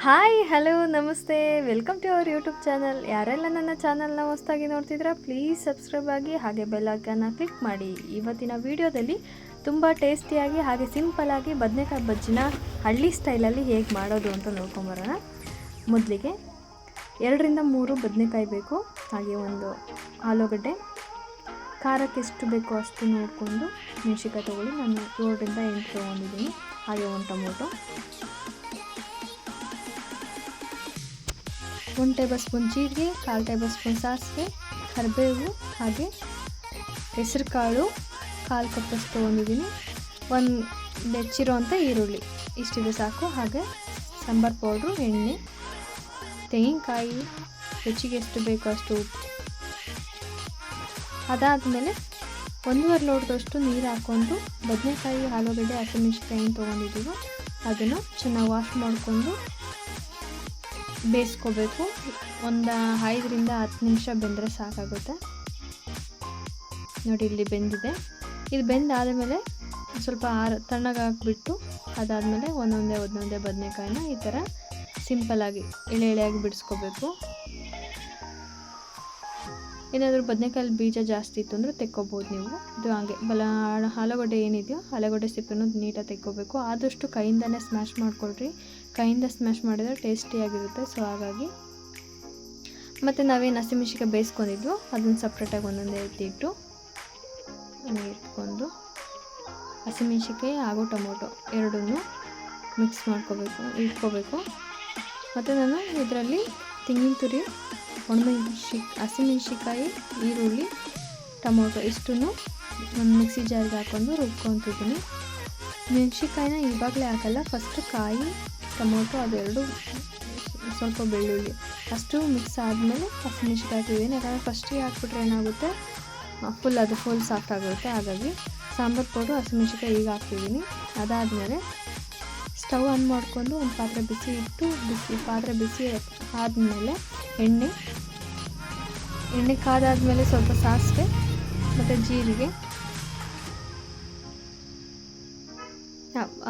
Hi hello ನಮಸ್ತೆ welcome to our YouTube channel. ಯಾರೆಲ್ಲ ನನ್ನ ಚಾನಲ್ನ ಹೊಸದಾಗಿ ನೋಡ್ತಿದ್ದೀರಾ ಪ್ಲೀಸ್ ಸಬ್ಸ್ಕ್ರೈಬ್ ಆಗಿ ಹಾಗೆ ಬೆಲ್ ಐಕಾನ್ನ ಕ್ಲಿಕ್ ಮಾಡಿ. ಇವತ್ತಿನ ವಿಡಿಯೋದಲ್ಲಿ ತುಂಬ ಟೇಸ್ಟಿಯಾಗಿ ಹಾಗೆ ಸಿಂಪಲ್ಲಾಗಿ ಬದನೆಕಾಯಿ ಬಜ್ಜಿನ ಹಳ್ಳಿ ಸ್ಟೈಲಲ್ಲಿ ಹೇಗೆ ಮಾಡೋದು ಅಂತ ನೋಡ್ಕೊಂಬರೋಣ. ಮೊದಲಿಗೆ 2ರಿಂದ 3 ಬದನೆಕಾಯಿ ಬೇಕು, ಹಾಗೆ ಒಂದು ಆಲೂಗಡ್ಡೆ, ಖಾರಕ್ಕೆ ಎಷ್ಟು ಬೇಕೋ ಅಷ್ಟು ನೋಡಿಕೊಂಡು ಮೆಣಸಿನ್ಕಾಯಿ ತೊಗೊಳ್ಳಿ. ನಾನು 7ರಿಂದ 8 ತೊಗೊಂಡಿದ್ದೀನಿ. ಹಾಗೆ ಒಂದು ಟೊಮೊಟೊ, 1 ಟೇಬಲ್ ಸ್ಪೂನ್ ಜೀರಿಗೆ, 1/4 ಟೇಬಲ್ ಸ್ಪೂನ್ ಸಾಸಿವೆ, ಕರಿಬೇವು, ಹಾಗೆ ಹೆಸರು ಕಾಳು 1/4 ಕಪ್ಪಷ್ಟು ತೊಗೊಂಡಿದ್ದೀನಿ. ಒಂದು ಹೆಚ್ಚಿರೋವಂಥ ಈರುಳ್ಳಿ ಇಷ್ಟಿದೆ ಸಾಕು. ಹಾಗೆ ಸಾಂಬಾರು ಪೌಡ್ರು, ಎಣ್ಣೆ, ತೆಂಗಿನಕಾಯಿ, ರುಚಿಗೆ ಎಷ್ಟು ಬೇಕೋ ಅಷ್ಟು ಉಪ್ಪು. ಅದಾದಮೇಲೆ 1.5 ಲೋಟದಷ್ಟು ನೀರು ಹಾಕ್ಕೊಂಡು ಬದನೆಕಾಯಿ, ಆಲೂಗಡ್ಡೆ, ಹಸಿಮೆಣಸಿನ್ಕಾಯಿ ತೊಗೊಂಡಿದ್ದೀವಿ ಅದನ್ನು ಚೆನ್ನಾಗಿ ವಾಶ್ ಮಾಡಿಕೊಂಡು ಬೇಯಿಸ್ಕೋಬೇಕು. ಒಂದು 5ರಿಂದ 10 ನಿಮಿಷ ಬೆಂದರೆ ಸಾಕಾಗುತ್ತೆ. ನೋಡಿ ಇಲ್ಲಿ ಬೆಂದಿದೆ. ಇದು ಬೆಂದಾದಮೇಲೆ ಸ್ವಲ್ಪ ತಣ್ಣಗೆ ಹಾಕ್ಬಿಟ್ಟು ಅದಾದಮೇಲೆ ಒಂದೊಂದೇ ಬದನೆಕಾಯಿನ ಈ ಥರ ಸಿಂಪಲ್ಲಾಗಿ ಎಳೆಯಾಗಿ ಬಿಡಿಸ್ಕೋಬೇಕು. ಏನಾದರೂ ಬದನೆಕಾಯಲ್ಲಿ ಬೀಜ ಜಾಸ್ತಿ ಇತ್ತು ಅಂದರೆ ತೆಕ್ಕೋಬೋದು ನೀವು. ಇದು ಹಾಗೆ ಆಲೂಗಡ್ಡೆ ಏನಿದೆಯೋ ಆಲೂಗಡ್ಡೆ ಸಿಪ್ಪೆನೂ ನೀಟಾಗಿ ತೆಕ್ಕೋಬೇಕು. ಆದಷ್ಟು ಕೈಯಿಂದನೇ ಸ್ಮ್ಯಾಶ್ ಮಾಡ್ಕೊಳ್ರಿ. ಕೈಯಿಂದ ಸ್ಮ್ಯಾಶ್ ಮಾಡಿದರೆ ಟೇಸ್ಟಿಯಾಗಿರುತ್ತೆ. ಸೊ ಹಾಗಾಗಿ ಮತ್ತು ನಾವೇನು ಹಸಿಮೆಣಸಿನ್ಕಾಯಿ ಬೇಯಿಸ್ಕೊಂಡಿದ್ವು ಅದನ್ನು ಸಪ್ರೇಟಾಗಿ ಒಂದೊಂದೇ ಎತ್ತಿಟ್ಟು ಇಟ್ಕೊಂಡು ಹಸಿಮೆಣಸಿನ್ಕಾಯಿ ಹಾಗೂ ಟೊಮೊಟೊ ಎರಡನ್ನೂ ಮಿಕ್ಸ್ ಇಟ್ಕೋಬೇಕು. ಮತ್ತು ನಾನು ಇದರಲ್ಲಿ ತೆಂಗಿನ ತುರಿ, ಹಸಿಮೆಣಸಿನ್ಕಾಯಿ, ಈರುಳ್ಳಿ, ಟೊಮೊಟೊ ಇಷ್ಟನ್ನು ಒಂದು ಮಿಕ್ಸಿ ಜಾರಿಗೆ ಹಾಕ್ಕೊಂಡು ರುಬ್ಕೊತಿದ್ದೀನಿ. ಮೆಣಸಿನ್ಕಾಯಿನ ಇವಾಗಲೇ ಹಾಕಲ್ಲ, ಫಸ್ಟು ಕಾಯಿ, ಟೊಮೊಟೊ ಅದೆರಡು, ಸ್ವಲ್ಪ ಬೆಳ್ಳುಳ್ಳಿ ಅಷ್ಟು ಮಿಕ್ಸ್ ಆದಮೇಲೆ ಹಸಿಮೆಣಸಿನ್ಕಾಯಿ ಹಾಕಿದ್ದೀನಿ. ಯಾಕಂದರೆ ಫಸ್ಟಿಗೆ ಹಾಕ್ಬಿಟ್ರೆ ಏನಾಗುತ್ತೆ, ಫುಲ್ ಸಾಫ್ಟ್ ಆಗಿರುತ್ತೆ. ಹಾಗಾಗಿ ಸಾಂಬಾರು ಪೌಡ್ರು, ಹಸಿಮೆಣಸಿನ್ಕಾಯಿ ಈಗ ಹಾಕ್ತಿದ್ದೀನಿ. ಅದಾದಮೇಲೆ ಸ್ಟವ್ ಆನ್ ಮಾಡಿಕೊಂಡು ಒಂದು ಪಾತ್ರೆ ಬಿಸಿ ಆದಮೇಲೆ ಎಣ್ಣೆ ಕಾದಾದಮೇಲೆ ಸ್ವಲ್ಪ ಸಾಸಿವೆ ಮತ್ತು ಜೀರಿಗೆ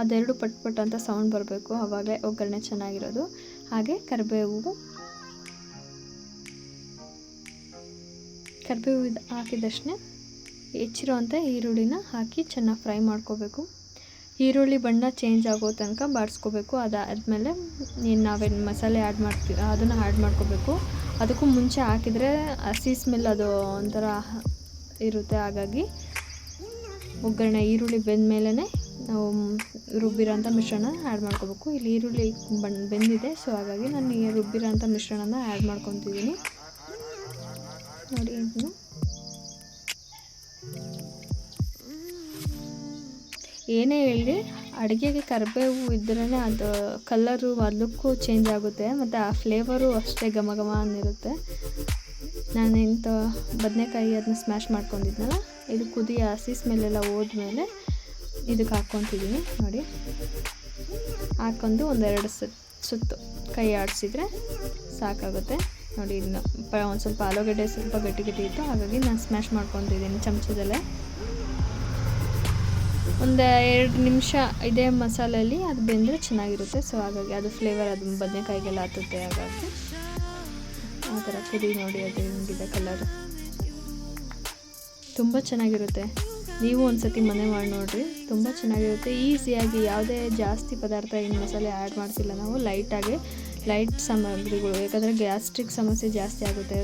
ಅದೆರಡು ಪಟ್ ಅಂತ ಸೌಂಡ್ ಬರಬೇಕು, ಆವಾಗಲೇ ಒಗ್ಗರಣೆ ಚೆನ್ನಾಗಿರೋದು. ಹಾಗೆ ಕರಿಬೇವು ಹಾಕಿದಷ್ಟೇ ಹೆಚ್ಚಿರೋವಂಥ ಈರುಳ್ಳಿನ ಹಾಕಿ ಚೆನ್ನಾಗಿ ಫ್ರೈ ಮಾಡ್ಕೋಬೇಕು. ಈರುಳ್ಳಿ ಬಣ್ಣ ಚೇಂಜ್ ಆಗೋ ತನಕ ಬಾಡಿಸ್ಕೋಬೇಕು. ಅದಾದಮೇಲೆ ನಾವೇನು ಮಸಾಲೆ ಆ್ಯಡ್ ಮಾಡ್ತೀವಿ ಅದನ್ನು ಆ್ಯಡ್ ಮಾಡ್ಕೋಬೇಕು. ಅದಕ್ಕೂ ಮುಂಚೆ ಹಾಕಿದರೆ ಹಸಿ ಸ್ಮೆಲ್ ಅದು ಒಂಥರ ಇರುತ್ತೆ. ಹಾಗಾಗಿ ಒಗ್ಗರಣೆ ಈರುಳ್ಳಿ ಬೆಂದ ಮೇಲೇ ನಾವು ರುಬ್ಬಿರೋಂಥ ಮಿಶ್ರಣ ಆ್ಯಡ್ ಮಾಡ್ಕೋಬೇಕು. ಇಲ್ಲಿ ಈರುಳ್ಳಿ ಬೆಂದಿದೆ, ಸೊ ಹಾಗಾಗಿ ನಾನು ರುಬ್ಬಿರೋಂಥ ಮಿಶ್ರಣನ ಆ್ಯಡ್ ಮಾಡ್ಕೊತಿದ್ದೀನಿ. ನೋಡಿ, ಇದನ್ನು ಏನೇ ಹೇಳಿ ಅಡುಗೆಗೆ ಕರಿಬೇವು ಇದ್ರೇ ಅದು ಕಲರು ಲುಕ್ಕು ಚೇಂಜ್ ಆಗುತ್ತೆ, ಮತ್ತು ಆ ಫ್ಲೇವರು ಅಷ್ಟೇ ಘಮ ಅನ್ನಿರುತ್ತೆ. ನಾನು ಇಂಥ ಬದನೆಕಾಯಿ ಅದನ್ನ ಸ್ಮ್ಯಾಶ್ ಮಾಡ್ಕೊಂಡಿದ್ನಲ್ಲ, ಇದು ಕುದಿ ಹಸಿ ಸ್ಮೆಲ್ಲೆಲ್ಲ ಹೋದ್ಮೇಲೆ ಇದಕ್ಕೆ ಹಾಕ್ಕೊತಿದ್ದೀನಿ. ನೋಡಿ, ಹಾಕ್ಕೊಂಡು ಒಂದೆರಡು ಸುತ್ತು ಕೈ ಆಡಿಸಿದ್ರೆ ಸಾಕಾಗುತ್ತೆ. ನೋಡಿ, ಇದನ್ನ ಒಂದು ಸ್ವಲ್ಪ ಆಲೂಗಡ್ಡೆ ಸ್ವಲ್ಪ ಗಟ್ಟಿ ಇತ್ತು, ಹಾಗಾಗಿ ನಾನು ಸ್ಮ್ಯಾಶ್ ಮಾಡ್ಕೊತಿದ್ದೀನಿ ಚಮಚದಲ್ಲೇ. ಒಂದು 2 ನಿಮಿಷ ಇದೇ ಮಸಾಲೆಯಲ್ಲಿ ಅದು ಬೆಂದರೆ ಚೆನ್ನಾಗಿರುತ್ತೆ. ಸೊ ಹಾಗಾಗಿ ಅದು ಫ್ಲೇವರ್ ಅದು ಬದನೆಕಾಯಿಗೆಲ್ಲ ಹತ್ತುತ್ತೆ. ಹಾಗಾಗಿ ಆ ಥರ ಕುದಿ ನೋಡಿ, ಅದು ಹಿಂಗಿದೆ ಕಲರು, ತುಂಬ ಚೆನ್ನಾಗಿರುತ್ತೆ. ನೀವು ಒಂದು ಸತಿ ಮನೆ ಮಾಡಿ ನೋಡಿರಿ, ತುಂಬ ಚೆನ್ನಾಗಿರುತ್ತೆ. ಈಸಿಯಾಗಿ ಯಾವುದೇ ಜಾಸ್ತಿ ಪದಾರ್ಥ ಏನು ಮಸಾಲೆ ಆ್ಯಡ್ ಮಾಡ್ತಿಲ್ಲ ನಾವು, ಲೈಟ್ ಸಾಮಗ್ರಿಗಳು. ಯಾಕಂದರೆ ಗ್ಯಾಸ್ಟ್ರಿಕ್ ಸಮಸ್ಯೆ ಜಾಸ್ತಿ ಆಗುತ್ತೆ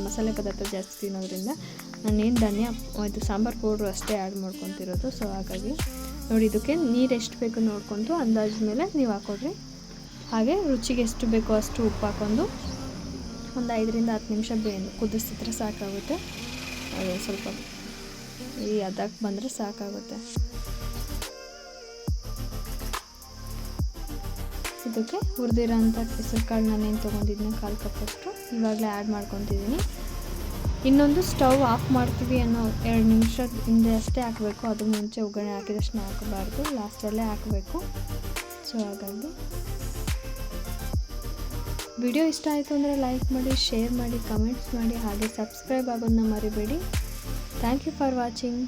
ಮಸಾಲೆ ಪದಾರ್ಥ ಜಾಸ್ತಿ ತಿನ್ನೋದ್ರಿಂದ. ನಾನೇನು ಇದು ಸಾಂಬಾರು ಪೌಡ್ರು ಅಷ್ಟೇ ಆ್ಯಡ್ ಮಾಡ್ಕೊತಿರೋದು. ಸೊ ಹಾಗಾಗಿ ನೋಡಿ, ಇದಕ್ಕೆ ನೀರು ಎಷ್ಟು ಬೇಕು ನೋಡ್ಕೊಂಡು ಅಂದಾಜು ಮೇಲೆ ನೀವು ಹಾಕ್ಕೊಡ್ರಿ. ಹಾಗೆ ರುಚಿಗೆ ಎಷ್ಟು ಬೇಕೋ ಅಷ್ಟು ಉಪ್ಪು ಹಾಕ್ಕೊಂಡು ಒಂದು 5ರಿಂದ 10 ನಿಮಿಷ ಕುದಿಸಿದ್ರೆ ಸಾಕಾಗುತ್ತೆ. ಅದು ಸ್ವಲ್ಪ ಈ ಅದಕ್ಕೆ ಬಂದರೆ ಸಾಕಾಗುತ್ತೆ. ಇದಕ್ಕೆ ಹುರಿದಿರೋಂಥ ಹೆಸರು ಕಾಳು ನಾನೇನು ತೊಗೊಂಡಿದ್ದೀನಿ 1/4 ಕಪ್ಪಷ್ಟು ಇವಾಗಲೇ ಆ್ಯಡ್ ಮಾಡ್ಕೊತಿದ್ದೀನಿ. ಇನ್ನೊಂದು ಸ್ಟವ್ ಆಫ್ ಮಾಡ್ತೀವಿ ಅನ್ನೋ 2 ನಿಮಿಷ ಹಿಂದೆ ಅಷ್ಟೇ ಹಾಕಬೇಕು. ಅದು ಮುಂಚೆ ಒಗ್ಗರಣೆ ಹಾಕಿದಷ್ಟು ಹಾಕಬಾರ್ದು, ಲಾಸ್ಟಲ್ಲೇ ಹಾಕಬೇಕು. ಸೊ ಹಾಗಾಗಿ ವಿಡಿಯೋ ಇಷ್ಟ ಆಯಿತು ಅಂದರೆ ಲೈಕ್ ಮಾಡಿ, ಶೇರ್ ಮಾಡಿ, ಕಮೆಂಟ್ಸ್ ಮಾಡಿ, ಹಾಗೆ ಸಬ್ಸ್ಕ್ರೈಬ್ ಆಗೋದನ್ನ ಮರಿಬೇಡಿ. Thank you for watching.